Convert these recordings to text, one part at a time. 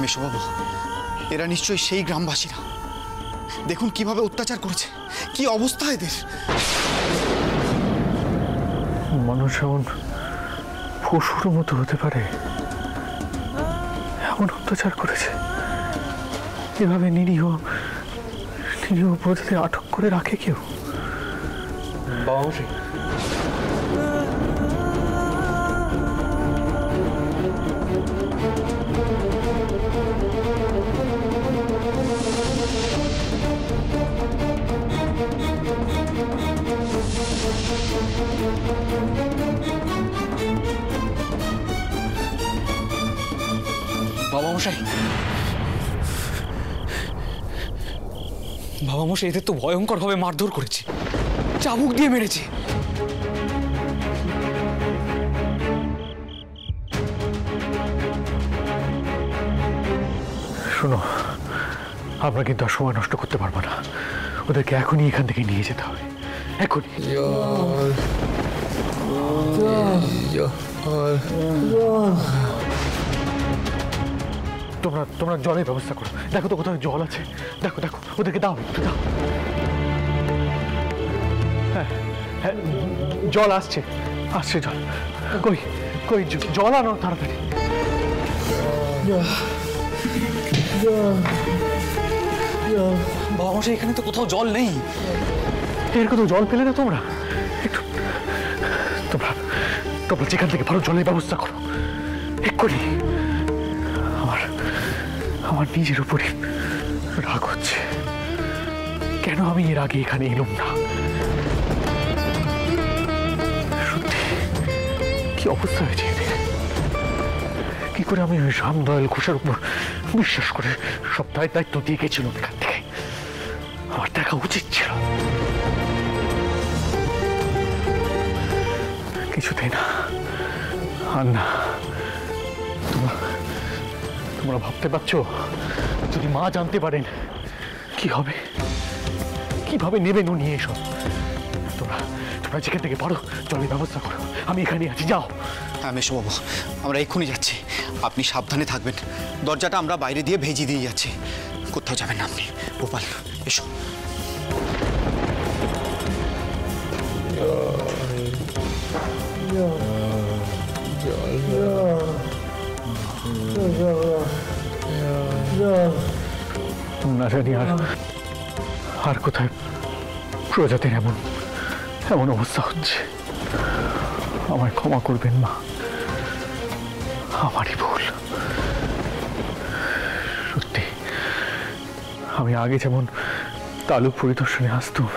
মেশোবাবু, এরা নিশ্চয়ই সেই গ্রামবাসীরা। দেখুন কিভাবে অত্যাচার করেছে, কি অবস্থা এদের। মানুষ এমন পশুর মতো হতে পারে? এমন অত্যাচার করেছে, এভাবে নিরীহ প্রজাদের আটক করে রাখে কেউ? বাবা মশাই, বাবা মশাই, এদের তো ভয়ঙ্কর ভাবে মারধর করেছে, চাবুক দিয়ে মেরেছে। শোনো, আমরা কিন্তু আর সময় নষ্ট করতে পারবো না। ওদেরকে এখনই এখান থেকে নিয়ে যেতে হবে, এখনই। তোমরা জলের ব্যবস্থা করো। দেখো তো কোথাও জল আছে, দেখো দেখো, ওদেরকে দাও, একটু দাও। হ্যাঁ হ্যাঁ, জল আসছে জল। কই কই জল আনো তাড়াতাড়ি। বাবা মশাই, এখানে তো কোথাও জল নেই। এর কোথাও জল পেলে না তোমরা? একটু তোমরা যেখান থেকে ভালো জলের ব্যবস্থা করো এক্ষুনি। আমার নিজের উপরে রাগ হচ্ছে, কেন আমি এর আগে এখানে এলাম না। সত্যি কি অবস্থা হয়েছে এদের। কি করে আমি ওই রামদয়াল ঘোষের উপর বিশ্বাস করে সব দায়িত্ব দিয়ে গেছিলাম এখান থেকে। আমার দেখা উচিত ছিল। কিছুতেই না, আর না। তোমরা ভাবতে পারছো যদি মা জানতে পারেন কি হবে, কিভাবে নেবেন উনি এসব। তোমরা যেখান থেকে পারো জলের ব্যবস্থা করো, আমি এখানে আছি, যাও। হ্যাঁ মেশোবাবু, আমরা এক্ষুনি যাচ্ছি, আপনি সাবধানে থাকবেন। দরজাটা আমরা বাইরে দিয়ে ভেজে দিয়ে যাচ্ছি, কোথাও যাবেন না আপনি। গোপাল এসো। না জানি আর কোথায় প্রজাতির এমন অবস্থা হচ্ছে। আমায় ক্ষমা করবেন মা, আমারই ভুল। সত্যি আমি আগে যেমন তালুক পরিদর্শনে আসতাম,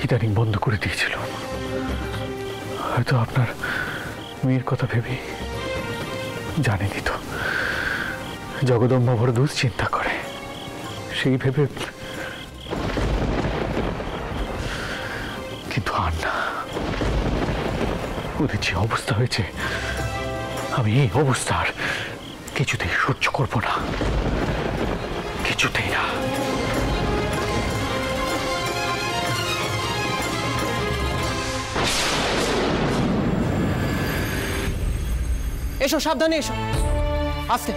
ইদানিং বন্ধ করে দিয়েছিল। হয়তো আপনার মেয়ের কথা ভেবে, জানেনই তো জগদম্বা বড় দুশ্চিন্তা করে, সেই ভেবে। কিন্তু আর না, ওদের যে অবস্থা হয়েছে, আমি এই অবস্থার কিছুতেই সহ্য করব না, কিছুতেই না। এসো, সাবধানে এসো, আস্তে।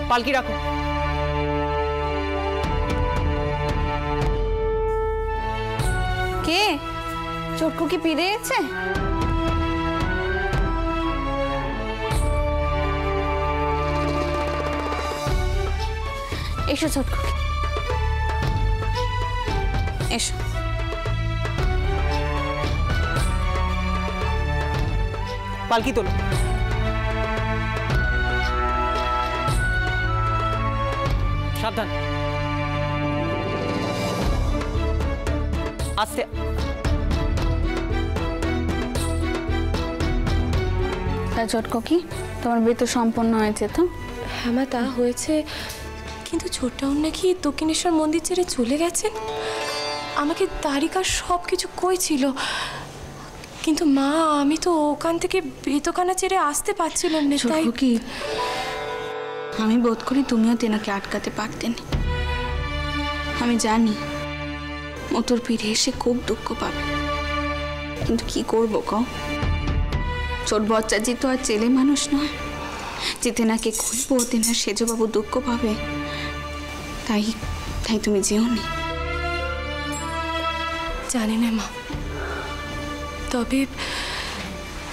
পালকি রাখো। কে? চটকু কি ফিরে এসেছে? এসো ছোটকু, এসো। পালকি তোলো। সাবধান, আস্তে। তা ছোটকু কি তোমার বিয়ে তো সম্পন্ন হয়েছে তো? হ্যাঁ মা, তা হয়েছে, কিন্তু ছোটটাউন নাকি দক্ষিণেশ্বর মন্দির ছেড়ে চলে গেছেন। আমাকে তারিকা সব কিছু কইছিল, কিন্তু মা আমি তো ওখান থেকে বেতখানা ছেড়ে আসতে পারছিলাম না। তাই ছোটকু কি আমি বোধ করি তুমিও তেনাকে আটকাতে পারতেন। আমি জানি মতুর ফিরে এসে খুব দুঃখ পাবে, কিন্তু কি করবো কও? ছোট বচ্চাজি তো আর ছেলে মানুষ নয় যে তেনাকে খুঁজবো, তেনার সেজবাবু দুঃখ পাবে। তাই তাই তুমি যেও নি। জানি না মা, তবে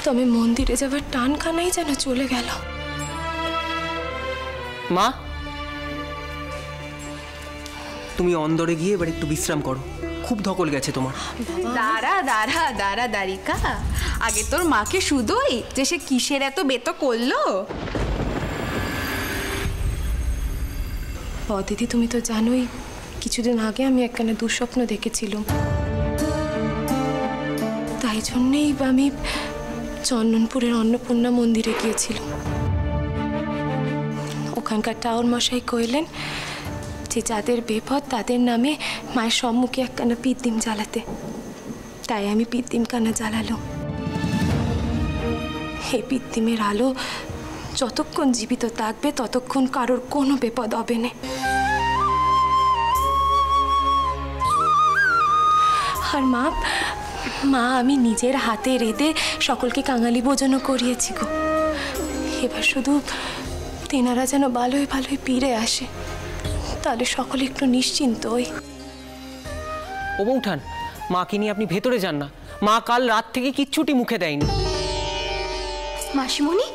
তবে মন্দিরে যাবার টানখানাই যেন চলে গেল। মা, তুমি অন্দরে গিয়ে এবার একটু বিশ্রাম করো, খুব ধকল গেছে তোমার। দাঁড়া দাঁড়া দাঁড়া দাঁড়িকা, আগে তোর মাকে শুধোই যে সে কিসের এত বেত করলো। দিদি তুমি তো জানোই কিছুদিন আগে আমি একখানা দুঃস্বপ্ন দেখেছিলাম, তাই জন্যেই আমি চন্দনপুরের অন্নপূর্ণা মন্দিরে গিয়েছিলাম। ওখানকার টাউন মশাই কইলেন যে যাদের বিপদ তাদের নামে মায়ের সম্মুখে একখানা পিত্তিম জ্বালাতে। তাই আমি পিত্তিমখানা জ্বালালাম। এই পিত্তিমের আলো যতক্ষণ জীবিত থাকবে ততক্ষণ কারোর কোনো বিপদ হবে না। আর মা মা আমি নিজের হাতে রেঁধে সকলকে কাঙালি ভোজনও করিয়েছি গো। এবার শুধু তেনারা যেন ভালোই ভালোই ফিরে আসে, তাহলে সকলে একটু নিশ্চিন্ত হই। ও বৌঠান, মাকে নিয়ে আপনি ভেতরে যান না, মা কাল রাত থেকে কিচ্ছুটি মুখে দেয়নি। মাসিমণি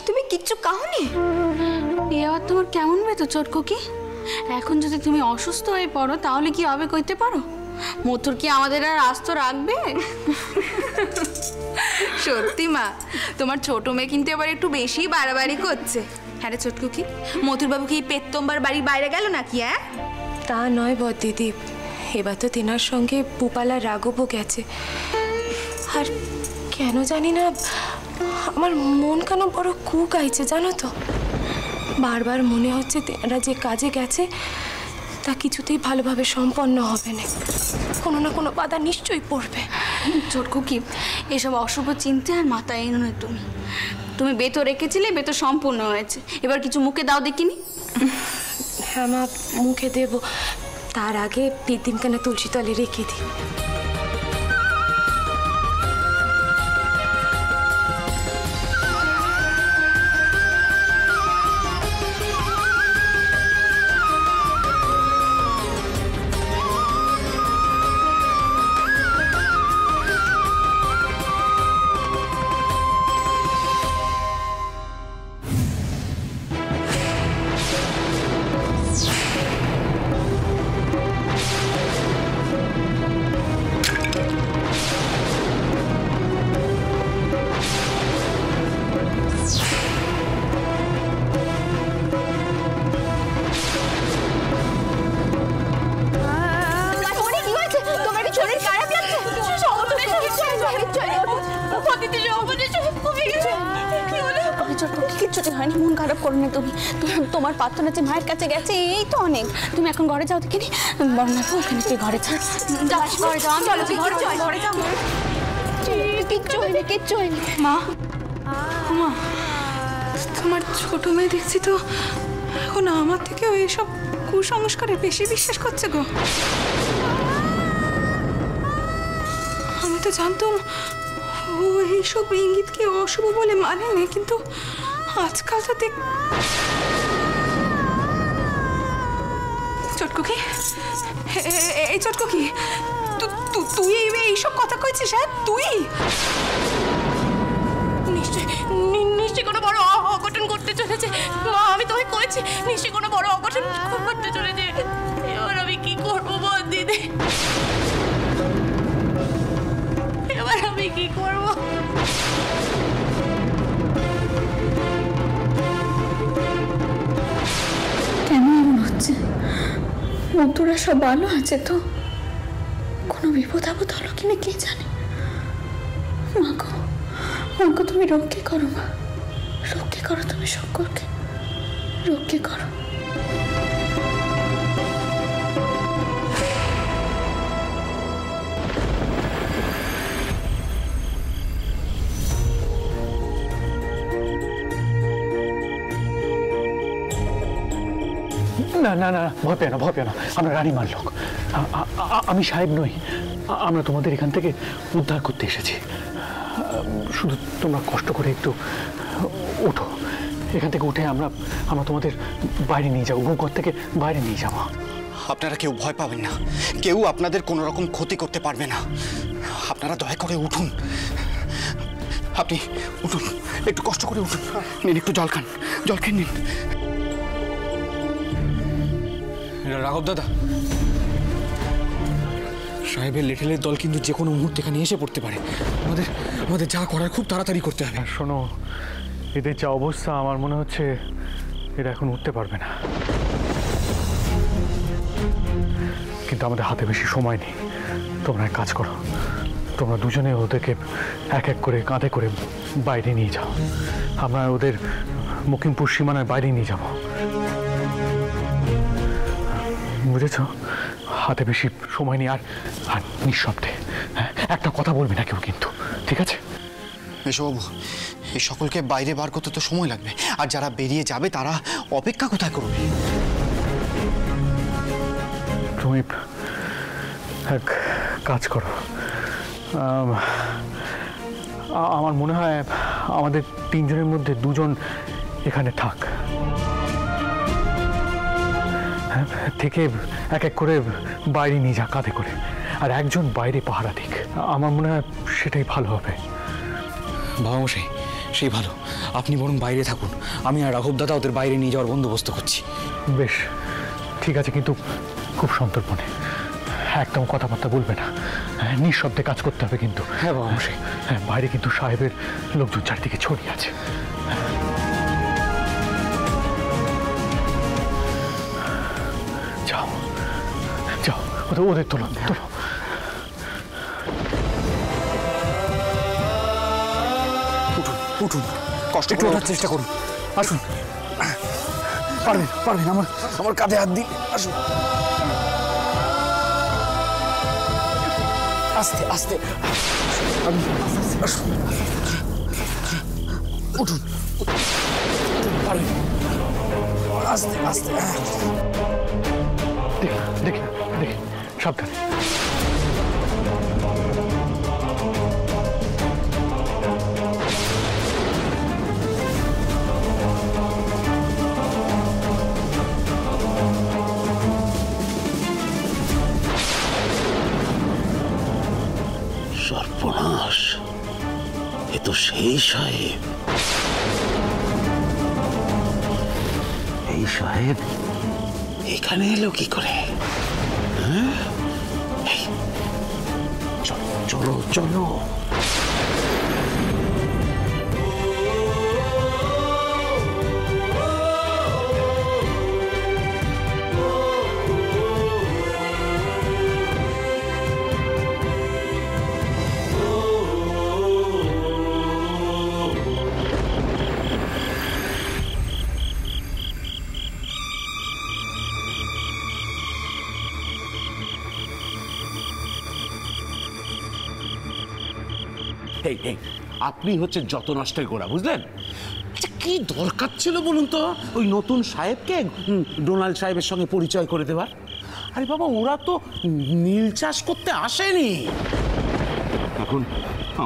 তুমি কিচ্ছু খাওনি? এ আবার তোমার কেমন বেতো ছোটকু কি? এখন যদি তুমি অসুস্থ হয়ে পড়ো তাহলে কি হবে কইতে পারো? মথুর কি আমাদের আর আস্ত রাখবে? সত্যি মা, তোমার ছোট মেয়ে কিন্তু এবার একটু বেশি বাড়াবাড়ি করছে। হ্যাঁ রে ছোটকু কি, মথুর বাবু কি পেত্তম্বার বাড়ির বাইরে গেল নাকি? হ্যাঁ তা নয় দিদি, এবার তো তেনার সঙ্গে পুপালা রাঘবও গেছে। আর কেন জানি না আমার মন কেন বড় কুক আইছে জানো তো। বারবার মনে হচ্ছে তেনারা যে কাজে গেছে তা কিছুতেই ভালোভাবে সম্পন্ন হবে না, কোনো না কোনো বাধা নিশ্চয়ই পড়বে। ছোটকু কি এসব অশুভ চিন্তা আর মাথায় এনো না তুমি। তুমি বেতো রেখেছিলে, বেতো সম্পূর্ণ হয়েছে, এবার কিছু মুখে দাও দেখিনি। হ্যাঁ মা, মুখে দেব, তার আগে পিদিমখানা তুলসী তলে রেখে দিই। কিচ্ছুটি হয়নি, মন খারাপ করো না তুমি। তোমার প্রার্থনা যে মায়ের কাছে গেছে এই তো অনেক। তুমি এখন ঘরে যাও দেখিনি, বর্ণা ওখানে তুই ঘরে ছাড়, ঘরে যাও। আমি চলো ঘরে যাও, ঘরে যাও। কিচ্ছু হয়নি, কিচ্ছু হয়নি। মা মা, তোমার ছোট মেয়ে দেখছি তো এখন আমার থেকে এইসব কুসংস্কারে বেশি বিশ্বাস করছে গো। আমি তো জানতাম ও এইসব ইঙ্গিতকে অশুভ বলে মানে না, কিন্তু আজকাল তো দেখ। চটকু কি, এই চটকু কি, তুই এইসব কথা কইছিস? হ্যাঁ তুই নিশ্চয়ই কোনো বড় অঘটন করতে চলেছে মা। আমি তোমায় কইছি নিশ্চয়ই কোনো বড় অঘটন করতে চলেছে। করবো? কেন এমন হচ্ছে? মন্তুরা সব ভালো আছে তো? কোনো বিপদ আপদ হলো কিনা কে জানে। মাগো, মাগো তুমি রক্ষে করো মা, রক্ষে করো তুমি সকলকে, রক্ষে করো। না না না, ভয় পেও না, ভয় পেও না। আমরা রানীমার লোক, আমি সাহেব নই। আমরা তোমাদের এখান থেকে উদ্ধার করতে এসেছি। শুধু তোমরা কষ্ট করে একটু ওঠো, এখান থেকে উঠে আমরা তোমাদের বাইরে নিয়ে যাবো, ঘর থেকে বাইরে নিয়ে যাবো। আপনারা কেউ ভয় পাবেন না, কেউ আপনাদের কোনো রকম ক্ষতি করতে পারবে না। আপনারা দয়া করে উঠুন, আপনি উঠুন, একটু কষ্ট করে উঠুন। নিন, একটু জল খান, জল খেয়ে নিন। রাঘব দাদা, সাহেবের লেটেলের দল কিন্তু যে কোনো মুহূর্তে এখানে এসে পড়তে পারে। আমাদের যা করার খুব তাড়াতাড়ি করতে হবে। শোনো, এদের যা অবস্থা আমার মনে হচ্ছে এরা এখন উঠতে পারবে না, কিন্তু আমাদের হাতে বেশি সময় নেই। তোমরা এক কাজ করো, তোমরা দুজনে ওদেরকে এক এক করে কাঁধে করে বাইরে নিয়ে যাও। আমরা ওদের মুকিমপুর সীমানার বাইরে নিয়ে যাব, বুঝেছ? হাতে বেশি সময় নেই। আর নিঃশব্দে, একটা কথা বলবি না কেউ কিন্তু, ঠিক আছে? মেশোবাবু, এই সকলকে বাইরে বার করতে তো সময় লাগবে, আর যারা বেরিয়ে যাবে তারা অপেক্ষা কোথায় করবে? তুমি এক কাজ করো, আমার মনে হয় আমাদের তিনজনের মধ্যে দুজন এখানে থাক, থেকে এক এক করে বাইরে নিয়ে যা কাঁধে করে, আর একজন বাইরে পাহারা দিক। আমার মনে হয় সেটাই ভালো হবে। বাবামশাই, সেই ভালো। আপনি বরং বাইরে থাকুন, আমি আর রাঘব দাদা ওদের বাইরে নিয়ে যাওয়ার বন্দোবস্ত করছি। বেশ, ঠিক আছে, কিন্তু খুব সন্তর্পণে, একদম কথাবার্তা বলবে না, নিঃশব্দে কাজ করতে হবে কিন্তু। হ্যাঁ বাবামশাই। হ্যাঁ, বাইরে কিন্তু সাহেবের লোকজন চারদিকে ছড়িয়ে আছে। যাও যাও, ওদের তোলো তোলো। উঠুন উঠুন, কষ্ট একটু করে ওঠার চেষ্টা করুন। আসুন। পারবেন পারবেন, আমার কাঁধে হাত দিন। আসুন, আস্তে আস্তে আসুন, উঠুন, পারবেন, আস্তে আস্তে। দেখি দেখি, সাবধানে। সর্বনাশ, এ তো সেই সাহেব। এই সাহেব এখানে এলো কি করে? চলো চলো। এই এই, আপনি হচ্ছে যত নষ্টের গোড়া, বুঝলেন? আচ্ছা, কি দরকার ছিল বলুন তো ওই নতুন সাহেবকে ডোনাল্ড সাহেবের সঙ্গে পরিচয় করে দেওয়ার? আরে বাবা, ওরা তো নীল চাষ করতে আসেনি। এখন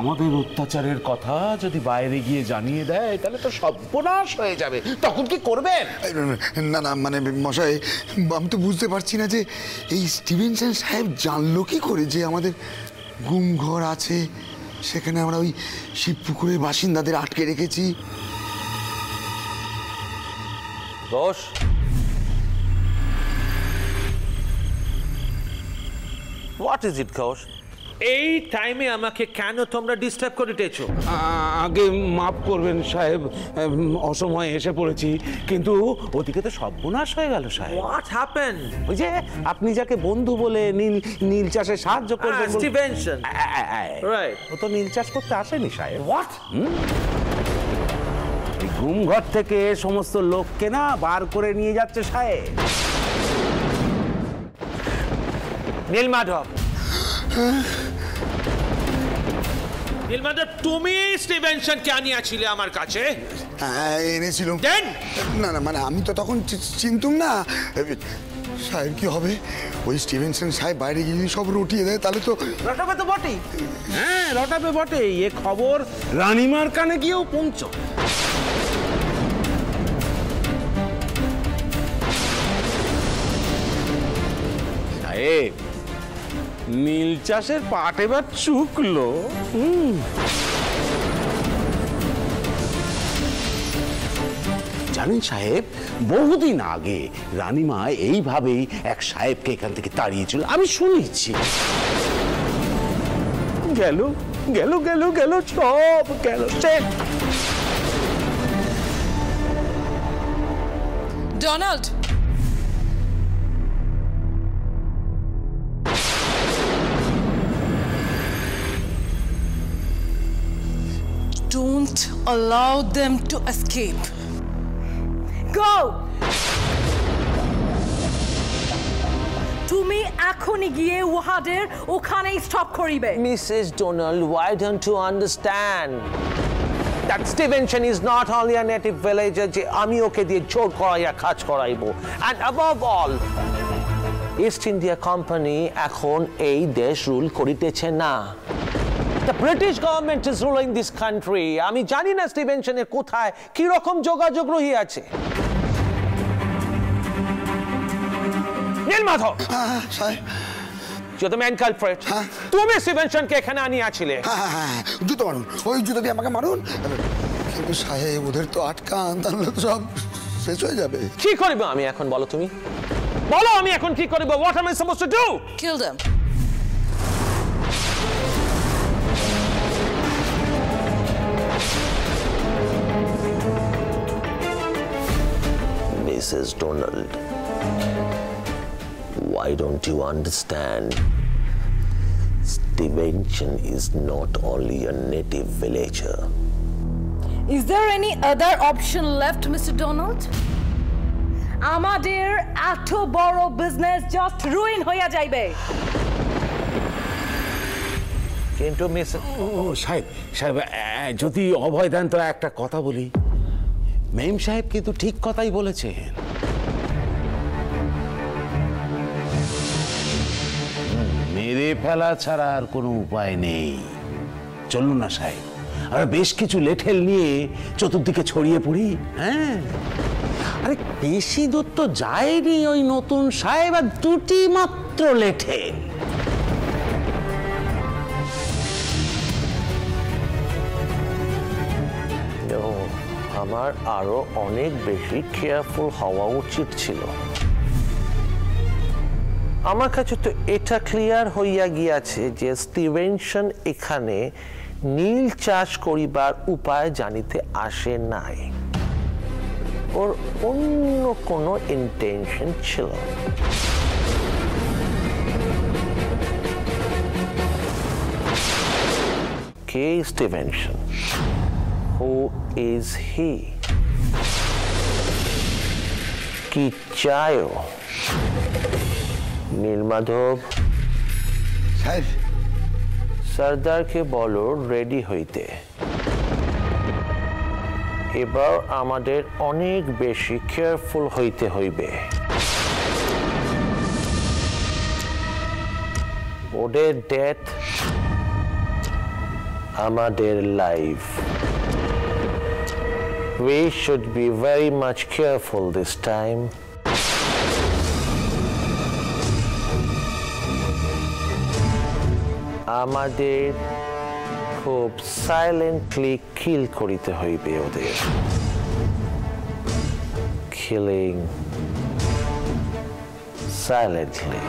আমাদের অত্যাচারের কথা যদি বাইরে গিয়ে জানিয়ে দেয় তাহলে তো সর্বনাশ হয়ে যাবে। তখন কি করবেন? না না, মানে মশাই, আমি তো বুঝতে পারছি না যে এই স্টিভেনসন সাহেব জানলো কি করে যে আমাদের গুম ঘর আছে, সেখানে আমরা ওই শিবপুকুরের বাসিন্দাদের আটকে রেখেছি। দোষ হোয়াট ইজ ইট ঘোষ? এই টাইমে আমাকে কেন তোমরা ডিস্টার্ব করিতেছো? আগে মাফ করবেন সাহেব, অসময়ে এসে পড়েছি, কিন্তু ওদিকে তো সর্বনাশ হয়ে গেল সাহেব। What happened? ওই যে আপনি যাকে বন্ধু বলে নীল চাষে সাহায্য করবেন, স্টিভেনসন, রাইট? ও তো নীল চাষ করতে আসেনি সাহেব। হোয়াট? ঘুমঘর থেকে সমস্ত লোককে না বার করে নিয়ে যাচ্ছে সাহেব। নীলমাধব, নীলমাধব, তুমি স্টিভেনসনকে আনিয়াছিলে আমার কাছে? হ্যাঁ এনেছিলাম। দেন? না না, মানে আমি তো তখন চিনতুম না সাহেব। কি হবে ওই স্টিভেনসন সাহেব বাইরে গিয়ে সব রটিয়ে দেয়, তাহলে তো রটাবে তো বটেই। হ্যাঁ রটাবে বটেই, এ খবর রানীমার কানে গিয়েও পৌঁছ। সাহেব, নীল চাষের পাট এবার চুকলো। জানেন সাহেব, বহুদিন আগে রানীমা এইভাবেই এক সাহেবকে এখান থেকে তাড়িয়েছিল, আমি শুনেছি। গেল গেল গেল গেল, সব গেল। Donald, don't allow them to escape. Go! তুমি এখনই গিয়ে ওহাদের ওখানেই স্টপ করিবে। Mrs. Donald, why don't you understand that Stevenson is not only a native villager, যে আমি ওকে দিয়ে জোর করাইয়া কাজ করাইবো, and above all, east India company এখন এই দেশ রুল করিতেছে না। The British government is ruling this country. আমি জানি না স্টিভেনসনের কোথায় কি রকম যোগাযোগ রহিয়াছে। Nilmadhab, You're the main culprit. তুমি স্টিভেনসনকে এখানে আনিয়াছিলে। হ্যাঁ, জুতো মারুন, ওই জুতো দিয়ে আমাকে মারুন। কিন্তু সাহেব, ওদের তো আটকান, তাহলে তো সব শেষ হয়ে যাবে। কি করিব আমি এখন, বলো তুমি? বলো আমি এখন কি করিব? What am I supposed to do? Kill them. Mrs. Donald, why don't you understand? Stevenson is not only a native villager. Is there any other option left, Mr. Donald? আমাদের এত বড় বিজনেস জাস্ট রুইন হয়ে যাইবে। কিন্তু miss সাহেব, সাহেব যদি অভয় দেন তো একটা কথা বলি। মেম সাহেব কিন্তু ঠিক কথাই বলেছেন। মেরে ফেলা ছাড়া আর কোনো উপায় নেই। চলুন না সাহেব, আমরা বেশ কিছু লেঠেল নিয়ে চতুর্দিকে ছড়িয়ে পড়ি। হ্যাঁ, আরে বেশি দূর তো যায়নি ওই নতুন সাহেব, আর দুটি মাত্র লেঠেল। আমার আরো অনেক বেশি কেয়ারফুল হওয়া উচিত ছিল। আমার কাছে তো এটা ক্লিয়ার হইয়া গিয়াছে যে স্টিভেনসন এখানে নীল চাষ করিবার উপায় জানিতে আসে নাই, ওর অন্য কোনো ইন্টেনশন ছিল। কে স্টিভেনসন? Who is he? কি চায়ও? নীলমাধব, সাহেব, সর্দারকে বলো রেডি হইতে। এবার আমাদের অনেক বেশি কেয়ারফুল হইতে হইবে। ওদের ডেথ আমাদের life. We should be very much careful this time. আমাদের খুব সাইলেন্টলি কিল করিতে হইবে ওদের। Killing silently.